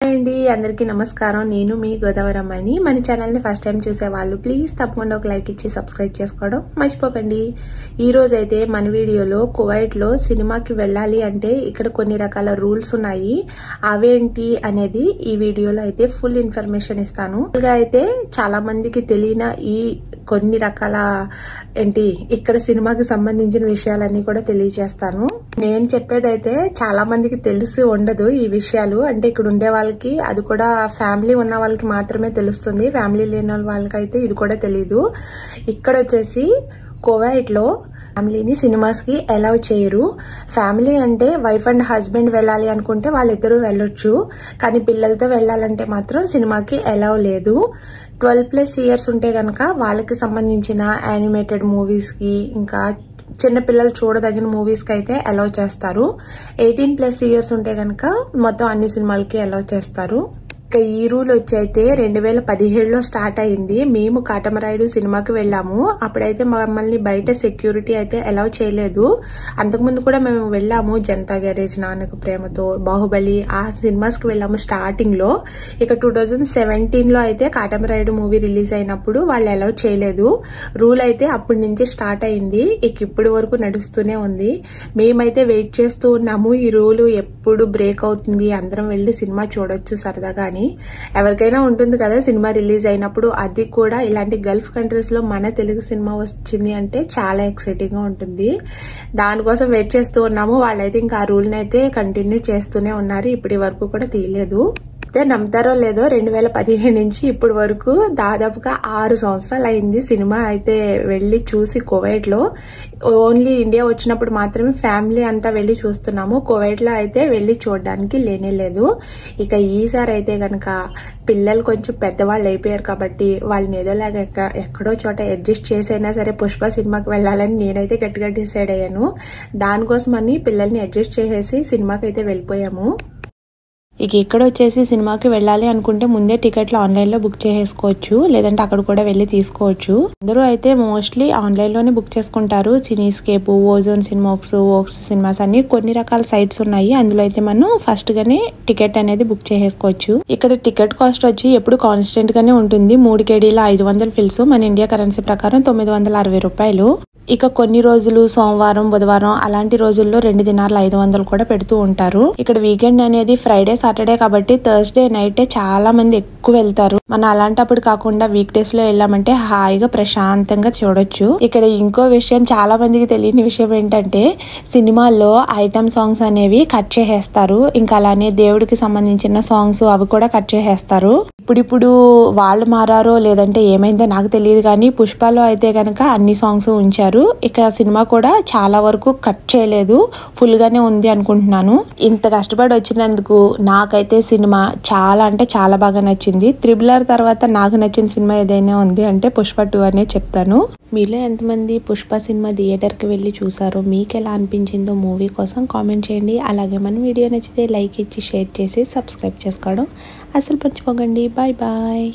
అండి అందరికీ నమస్కారం. నేను మీ గోదావరి అమ్మాయిని. మన ఛానల్ ని ఫస్ట్ టైం చూసే వాళ్ళు ప్లీజ్ తప్పకుండా ఒక లైక్ ఇచ్చి సబ్స్క్రైబ్ చేసుకోవడం మర్చిపోకండి. ఈ రోజు అయితే మన వీడియోలో కువైట్ లో సినిమాకి వెళ్ళాలి అంటే ఇక్కడ కొన్ని రకాల రూల్స్ ఉన్నాయి. అవేంటి అనేది ఈ వీడియోలో అయితే ఫుల్ ఇన్ఫర్మేషన్ ఇస్తాను. అయితే చాలా మందికి తెలియని ఈ కొన్ని రకాల ఇక్కడ సినిమాకి సంబంధించిన విషయాలన్నీ కూడా తెలియజేస్తాను. నేను చెప్పేదైతే చాలా మందికి తెలిసి ఉండదు ఈ విషయాలు. అంటే ఇక్కడ ఉండే వాళ్ళకి, అది కూడా ఫ్యామిలీ ఉన్న వాళ్ళకి మాత్రమే తెలుస్తుంది. ఫ్యామిలీ లేని వాళ్ళకైతే ఇది కూడా తెలీదు. ఇక్కడ వచ్చేసి కువైట్ లో ఫ్యామిలీని సినిమాస్ కి అలౌ చేయరు. ఫ్యామిలీ అంటే వైఫ్ అండ్ హస్బెండ్ వెళ్ళాలి అనుకుంటే వాళ్ళిద్దరూ వెళ్ళొచ్చు, కానీ పిల్లలతో వెళ్ళాలంటే మాత్రం సినిమాకి అలౌ లేదు. 12+ ఇయర్స్ ఉంటే గనక వాళ్ళకి సంబంధించిన యానిమేటెడ్ మూవీస్ కి, ఇంకా చిన్న పిల్లలు చూడదగిన మూవీస్ కి అయితే అలౌ చేస్తారు. 18+ ఇయర్స్ ఉంటే గనక మొత్తం అన్ని సినిమాలకి అలౌ చేస్తారు. ఇక ఈ రూల్ వచ్చి అయితే 2017లో స్టార్ట్ అయింది. మేము కాటమరాయుడు సినిమాకి వెళ్ళాము. అప్పుడైతే మమ్మల్ని బయట సెక్యూరిటీ అయితే అలౌ చేయలేదు. అంతకుముందు కూడా మేము వెళ్ళాము. జనతా గ్యారేజ్, నాన్నకు ప్రేమతో, బాహుబలి, ఆ సినిమాస్ కి వెళ్ళాము స్టార్టింగ్ లో. ఇక 2017లో అయితే కాటమరాయుడు మూవీ రిలీజ్ అయినప్పుడు వాళ్ళు అలౌ చేయలేదు. రూల్ అయితే అప్పటి నుంచి స్టార్ట్ అయింది. ఇక ఇప్పటి వరకు నడుస్తూనే ఉంది. మేమైతే వెయిట్ చేస్తూ ఉన్నాము ఈ రూల్ ఎప్పుడు బ్రేక్ అవుతుంది, అందరం వెళ్లి సినిమా చూడొచ్చు సరదాగా అని. ఎవరికైనా ఉంటుంది కదా సినిమా రిలీజ్ అయినప్పుడు. అది కూడా ఇలాంటి గల్ఫ్ కంట్రీస్ లో మన తెలుగు సినిమా వచ్చింది అంటే చాలా ఎక్సైటింగ్ గా ఉంటుంది. దానికోసం వెయిట్ చేస్తూ ఉన్నాము. వాళ్ళైతే ఇంకా ఆ రూల్ ని అయితే కంటిన్యూ చేస్తూనే ఉన్నారు. ఇప్పటి వరకు కూడా తీయలేదు. అయితే నమ్ముతారో లేదో 2017 నుంచి ఇప్పటి వరకు దాదాపుగా 6 సంవత్సరాలు అయింది సినిమా అయితే వెళ్లి చూసి కువైట్ లో. ఓన్లీ ఇండియా వచ్చినప్పుడు మాత్రమే ఫ్యామిలీ అంతా వెళ్లి చూస్తున్నాము. కువైట్ లో అయితే వెళ్లి చూడడానికి లేనే లేదు. ఇక ఈసారి అయితే గనక పిల్లలు కొంచెం పెద్దవాళ్ళు అయిపోయారు కాబట్టి వాళ్ళని ఏదోలాగా ఎక్కడో చోట అడ్జస్ట్ చేసైనా సరే పుష్ప సినిమాకి వెళ్లాలని నేనైతే గట్టిగా డిసైడ్ అయ్యాను. దానికోసమని పిల్లల్ని అడ్జస్ట్ చేసేసి సినిమాకి అయితే వెళ్ళిపోయాము. ఇక ఇక్కడ వచ్చేసి సినిమాకి వెళ్ళాలి అనుకుంటే ముందే టికెట్లు ఆన్లైన్ లో బుక్ చేసుకోవచ్చు, లేదంటే అక్కడ కూడా వెళ్లి తీసుకోవచ్చు. అందరూ అయితే మోస్ట్లీ ఆన్లైన్ లోనే బుక్ చేసుకుంటారు. సినీస్కేప్, ఓజోన్ సినిమాక్స్, ఓక్స్ సినిమాస్ అన్ని కొన్ని రకాల సైట్స్ ఉన్నాయి. అందులో అయితే మనం ఫస్ట్ గానే టికెట్ అనేది బుక్ చేసుకోవచ్చు. ఇక్కడ టికెట్ కాస్ట్ వచ్చి ఎప్పుడు కాన్స్టెంట్ గానే ఉంటుంది. 3 కేడీల 500 ఫిల్స్, మన ఇండియా కరెన్సీ ప్రకారం 960 రూపాయలు. ఇక కొన్ని రోజులు సోమవారం, బుధవారం అలాంటి రోజుల్లో 2 దినార్లు 500 కూడా పెడుతూ ఉంటారు. ఇక్కడ వీకెండ్ అనేది ఫ్రైడే, సాటర్డే కాబట్టి థర్స్డే నైట్ చాలా మంది ఎక్కువ వెళ్తారు. మనం అలాంటప్పుడు కాకుండా వీక్ డేస్ లో వెళ్ళామంటే హాయిగా ప్రశాంతంగా చూడొచ్చు. ఇక్కడ ఇంకో విషయం, చాలా మందికి తెలియని విషయం ఏంటంటే సినిమాల్లో ఐటమ్ సాంగ్స్ అనేవి కట్ చేసేస్తారు. ఇంకా అలానే దేవుడికి సంబంధించిన సాంగ్స్ అవి కూడా కట్ చేసేస్తారు. ఇప్పుడు వాళ్ళు మారారో లేదంటే ఏమైందో నాకు తెలియదు, కానీ పుష్పలో అయితే గనక అన్ని సాంగ్స్ ఉంచారు. ఇక సినిమా కూడా చాలా వరకు కట్ చేయలేదు, ఫుల్ గానే ఉంది అనుకుంటున్నాను. ఇంత కష్టపడి వచ్చినందుకు నాకైతే సినిమా చాలా అంటే చాలా బాగా నచ్చింది. RRR తర్వాత నాకు నచ్చిన సినిమా ఏదైనా ఉంది అంటే పుష్ప 2 అనే చెప్తాను. మీలో ఎంతమంది పుష్ప సినిమా థియేటర్ కి వెళ్లి చూసారో, మీకు ఎలా అనిపించిందో మూవీ కోసం కామెంట్ చేయండి. అలాగే మన వీడియో నచ్చితే లైక్ ఇచ్చి షేర్ చేసి సబ్స్క్రైబ్ చేసుకోవడం అసలు మర్చిపోకండి. Bye bye.